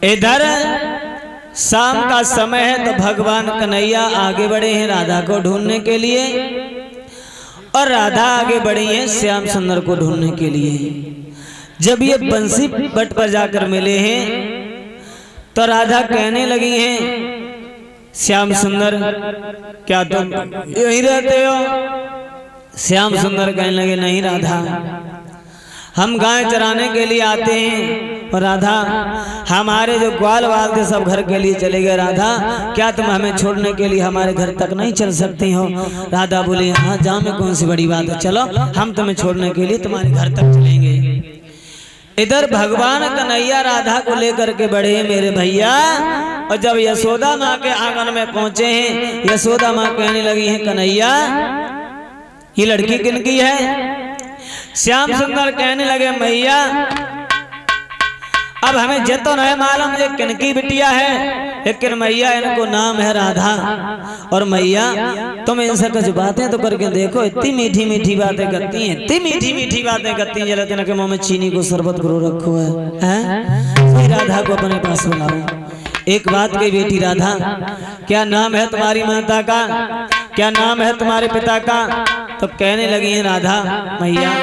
इधर शाम का समय है तो भगवान कन्हैया आगे बढ़े हैं राधा को ढूंढने के लिए और राधा आगे बढ़ी है श्याम सुंदर को ढूंढने के लिए। जब ये बंसी बट पर जाकर मिले हैं तो राधा कहने लगी हैं, श्याम सुंदर क्या तुम यहीं रहते हो? श्याम सुंदर कहने लगे, नहीं राधा, हम गाय चराने के लिए आते हैं और राधा हमारे जो ग्वाल वाल थे सब घर के लिए चले गए। राधा क्या तुम हमें छोड़ने के लिए हमारे घर तक नहीं चल सकती हो? राधा बोली, हाँ जाओ, में कौन सी बड़ी बात है, चलो हम तुम्हें छोड़ने के लिए तुम्हारे घर तक चलेंगे। इधर भगवान कन्हैया राधा को लेकर के बढ़े मेरे भैया, और जब यशोदा माँ के आंगन में पहुंचे हैं, यशोदा माँ कहने लगी है, कन्हैया ये लड़की किनकी है? श्याम सुंदर कहने लगे, मैया अब हमें जतो नहीं मालूम ये किनकी बिटिया है, लेकिन मैया इनको नाम है राधा। और मैया तुम इनसे कुछ बातें तो करके देखो, इतनी मीठी मीठी बातें करती हैं, इतनी मीठी मीठी बातें करती हैं, जरा के मुंह में चीनी को शरबत करो रखो है। राधा को अपने पास बुलाओ। एक बात कही, बेटी राधा क्या नाम है तुम्हारी माता का, क्या नाम है तुम्हारे पिता का? तो कहने लगी है राधा, मैया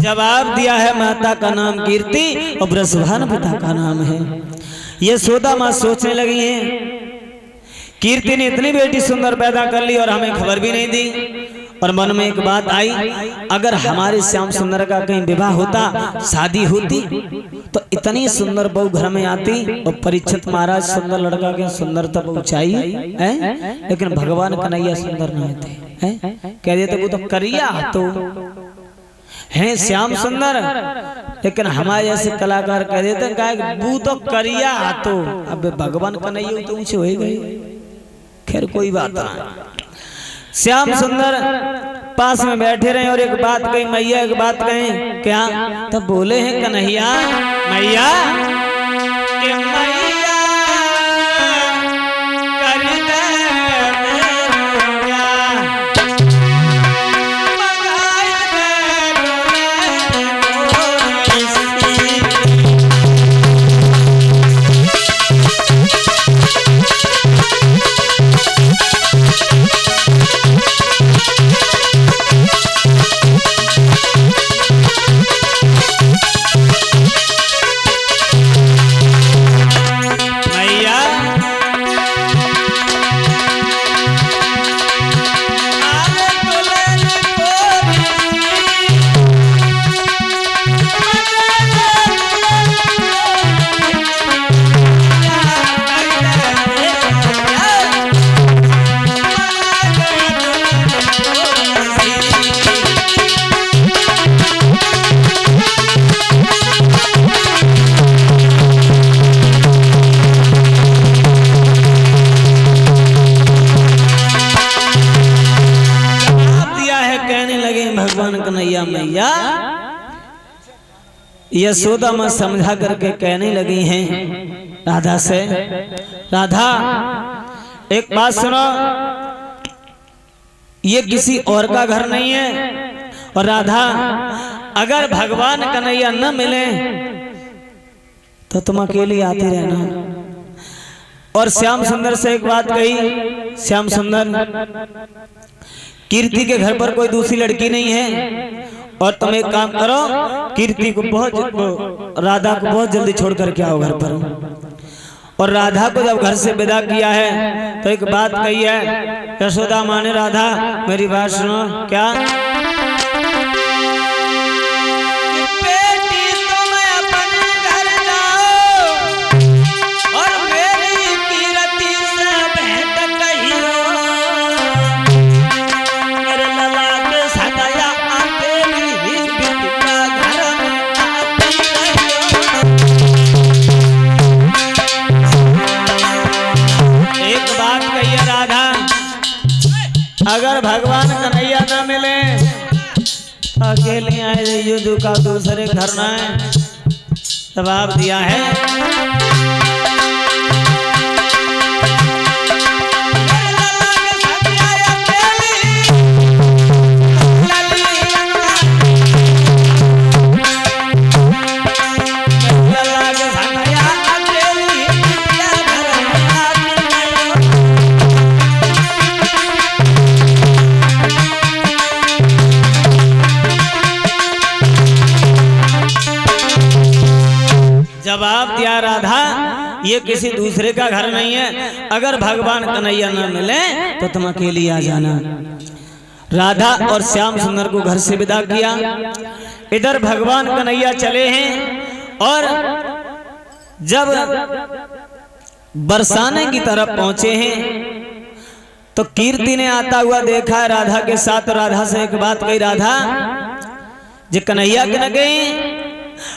जवाब दिया है, माता का नाम कीर्ति और ब्रजभान पिता का नाम है। यशोदा माँ सोचने लगी हैं, कीर्ति ने इतनी बेटी सुंदर पैदा कर ली और हमें खबर भी नहीं दी। और मन में एक बात आई, अगर हमारे श्याम सुंदर का कहीं विवाह होता, शादी होती, तो इतनी सुंदर बहू घर में आती और परीक्षित महाराज सुंदर लड़का के सुंदरता ऊंचाई है, लेकिन भगवान कन्हैया सुंदर नहीं थे। कह देते वो तो करिया तो हैं श्याम सुंदर, लेकिन हमारे जैसे कलाकार कह देते हैं वो तो करिया तो। अब भगवान कन्हैया तो ऊंचे हो गए। खैर कोई बात नहीं। श्याम सुंदर पास में बैठे रहे और एक बात कही, मैया एक बात कहें क्या? तब बोले हैं कन्हैया, मैया यशोदा मां समझा करके कहने लगी हैं राधा से, राधा एक बात सुनो, ये किसी और का घर नहीं है। और राधा अगर भगवान कन्हैया न मिले तो तुम अकेली आती रहना। और श्याम सुंदर से एक बात कही, श्याम सुंदर कीर्ति के घर पर कोई दूसरी लड़की नहीं है, और तुम एक काम करो, कीर्ति को राधा को बहुत जल्दी छोड़ करके आओ घर पर। और राधा को जब घर से विदा किया है तो एक बात कही है यशोदा माँ ने, राधा मेरी बात सुनो। क्या? बेटी तुम अपने घर जाओ और मेरी कीर्ति से भेंट कहियो, मेरे लला के सगाया अकेली बिटिया घर में आती रहियो। एक बात कहिए राधा, अगर भगवान कन्हैया न मिले अकेले आए जाइयो, दुका दूसरे घर न है। जवाब दिया है जवाब दिया राधा, ये किसी दूसरे का घर नहीं है। अगर भगवान कन्हैया न मिले तो तुम अकेली आ जाना। राधा और श्याम सुंदर को घर से विदा किया। इधर भगवान कन्हैया चले हैं और जब बरसाने की तरफ पहुंचे हैं तो कीर्ति ने आता हुआ देखा राधा के साथ। राधा से एक बात कही, राधा जे कन्हैया के न गई।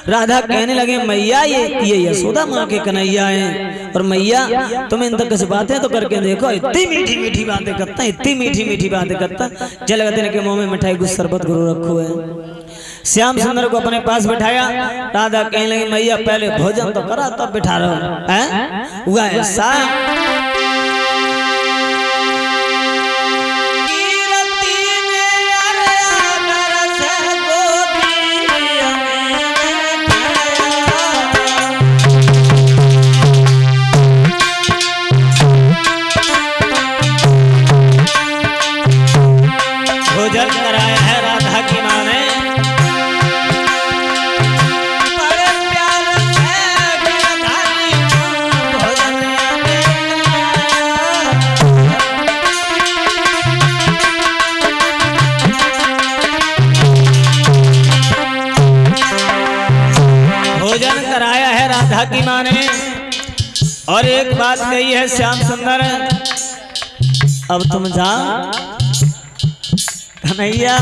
राधा कहने लगे, मैया ये यशोदा माँ के कन्हैया हैं, और मैया तुम इन तक कैसे बातें तो करके देखो, इतनी मीठी मीठी बातें करता, इतनी मीठी मीठी बातें करता, जल लगते के मुंह में मिठाई कुछ शरबत गुरु रखो है। श्याम सुंदर को अपने पास बिठाया। राधा कहने लगी, मैया पहले भोजन तो करा तब बिठा रहा है। हुआ ऐसा भोजन कराया है राधा की माँ ने। बड़े प्यार से भोजन भोजन कराया है राधा की माँ ने। और एक बात कही है श्याम सुंदर, अब तुम जाओ कन्हैया।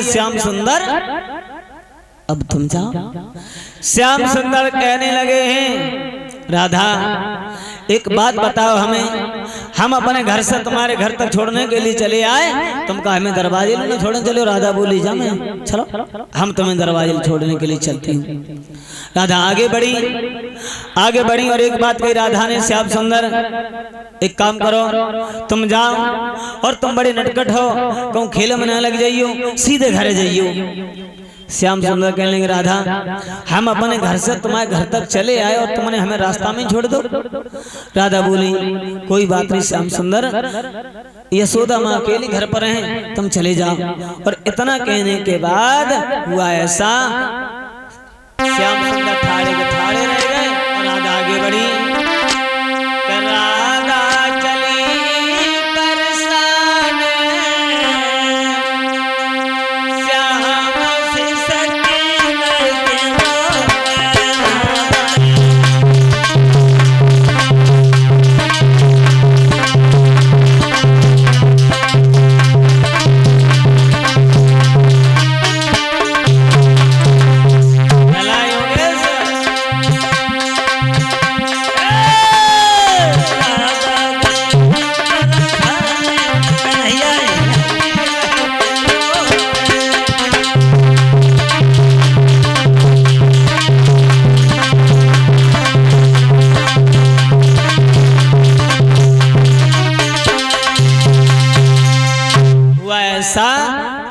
श्याम सुंदर अब तुम जाओ। श्याम सुंदर कहने लगे हैं, राधा एक बात बताओ हमें, हम अपने घर से तुम्हारे घर तक छोड़ने के लिए चले आए, तुम कहा हमें दरवाजे में छोड़ने चलो। राधा बोली, जा मैं चलो, हम तुम्हें दरवाजे छोड़ने के लिए चलती हूँ। राधा आगे बढ़ी और एक बात कही राधा ने, श्याम सुंदर एक काम करो, तुम जाओ और तुम बड़े नटखट हो, कहूँ खेल में न लग जाइयो, सीधे घरे जाइयो। श्याम सुंदर कहने लगे राधा हम अपने घर से तुम्हारे घर तक चले आए और तुमने हमें रास्ता में छोड़ दो। राधा बोली कोई बात नहीं श्याम सुंदर, यशोदा माँ अकेली घर पर हैं, तुम चले जाओ। और इतना कहने के बाद हुआ ऐसा, श्याम सुंदर ठाड़े के ठाड़े रह गए और राधा आगे बढ़ी। राधा चली बरसाने, श्याम से सती लगे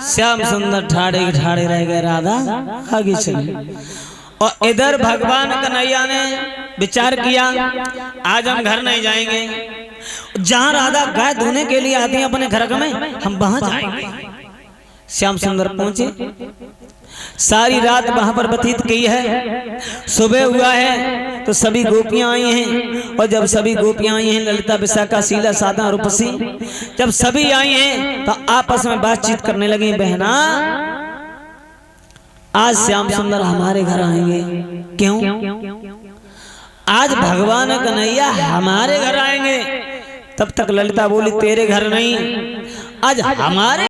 श्याम सुंदर ठाड़े ठाड़े रह गए, राधा आगे चली। और इधर भगवान कन्हैया ने विचार किया आज हम घर नहीं जाएंगे, जहां राधा गाय धोने के लिए आती है अपने घर में हम वहां जाएंगे। श्याम सुंदर पहुंचे, सारी रात वहां पर व्यतीत की है। सुबह हुआ है तो सभी गोपियां आई हैं, और जब सभी गोपियां आई हैं ललिता विशाखा शीला साधा रूपसी, जब सभी आई हैं तो आपस में बातचीत करने लगी, बहना आज श्याम सुंदर हमारे घर आएंगे। क्यों? आज भगवान कन्हैया हमारे घर आएंगे। तब तक ललिता बोली तेरे घर नहीं, आज हमारे